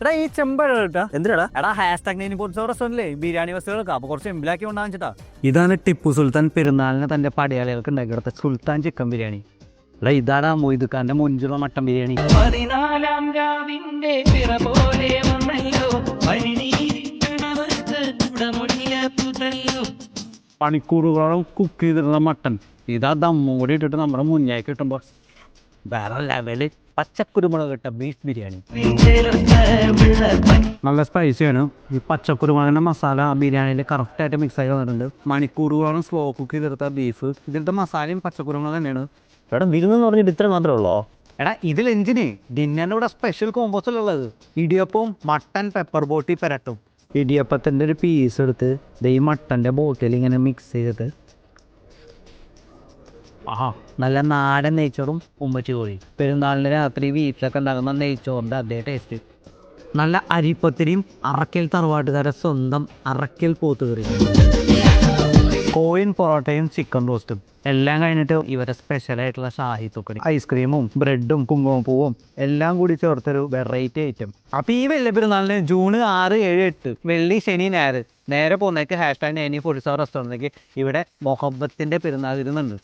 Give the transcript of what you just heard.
എടാ ഈ ചെമ്പഴ എന്തിനാടാ? എടാ #9 റെസ്റ്റോറന്റിലെ ബിരിയാണി ബസ്സുകൾക്ക് അപ്പൊ കുറച്ച് എമ്പിലാക്കി കൊണ്ടാച്ചിട്ടാ. ഇതാണ് ടിപ്പു സുൽത്താൻ പെരുന്നാളിന് തന്റെ പടയാളികൾക്ക് ഉണ്ടാക്കിയെടുത്ത സുൽത്താൻ ചിക്കൻ ബിരിയാണി. എടാ ഇതാണ് മൊയ്ദ് ഖാന്റെ മുഞ്ചുള്ള മട്ടൻ ബിരിയാണി. 14 രാവിന്റെ പിറ പോലെ വന്നല്ലോ മണിക്കൂറുകളോളം കുക്ക് ചെയ്തിരുന്ന മട്ടൻ ഇതാ ദമ്മും കൂടി ഇട്ടിട്ട് നമ്മുടെ മുന്നേക്ക് കിട്ടുമ്പോൾ വേറെ ലെവല് പച്ചക്കുരുമുളക് ഇട്ട ബീഫ് ബിരിയാണി. നല്ല സ്പൈസിയാണ്. ഈ പച്ചക്കുരുമുളകിൻ്റെ മസാല ബിരിയാണിയിൽ കറക്റ്റായിട്ട് മിക്സ് ആയി വന്നിട്ടുണ്ട്. മണിക്കൂറുകളോളം സ്ലോ കുക്ക് ചെയ്തെടുത്ത ബീഫ്, ഇതിലത്തെ മസാലയും പച്ചക്കുരുമുളക് തന്നെയാണ്. എടാ വിരുന്നെന്ന് പറഞ്ഞിട്ട് ഇത്ര മാത്രമേ ഉള്ളോ? എടാ ഇതിൽ എന്തിന് ഡിന്നറിൻ്റെ കൂടെ സ്പെഷ്യൽ കോമ്പോസിലുള്ളത് ഇടിയപ്പവും മട്ടൻ പെപ്പർ ബോട്ടി പെരട്ടും. ഇടിയപ്പത്തിൻ്റെ ഒരു പീസ് എടുത്ത് ഈ മട്ടൻ്റെ ബോട്ടിൽ ഇങ്ങനെ മിക്സ് ചെയ്തിട്ട് നല്ല നാടൻ നെയ്ച്ചോറും ഉമ്മച്ചി കോഴി. പെരുന്നാളിന് രാത്രി വീട്ടിലൊക്കെ ഉണ്ടാകുന്ന നെയ്ച്ചോറിൻ്റെ അതേ ടേസ്റ്റ്. നല്ല അരിപ്പത്തിരിയും അറക്കൽ തറവാട്ടുകാരെ സ്വന്തം അറക്കൽ പോത്തുകറി, കോയിൻ പൊറോട്ടയും ചിക്കൻ റോസ്റ്റും എല്ലാം കഴിഞ്ഞിട്ട് ഇവരെ സ്പെഷ്യലായിട്ടുള്ള ഷാഹി തുക്കടി, ഐസ്ക്രീമും ബ്രെഡും കുങ്കുമപ്പൂവും എല്ലാം കൂടി ചേർത്തൊരു വെറൈറ്റി ഐറ്റം. അപ്പോൾ ഈ വലിയ പെരുന്നാളിന് ജൂൺ 6, 7, 8 വെള്ളി ശനി ഞായർ നേരെ പോകുന്നേക്ക് #9 റെസ്റ്റോറൻറ്റിലേക്ക്. ഇവിടെ മൊഹബത്തിൻ്റെ പെരുന്നാൾ ഇരുന്നുണ്ട്.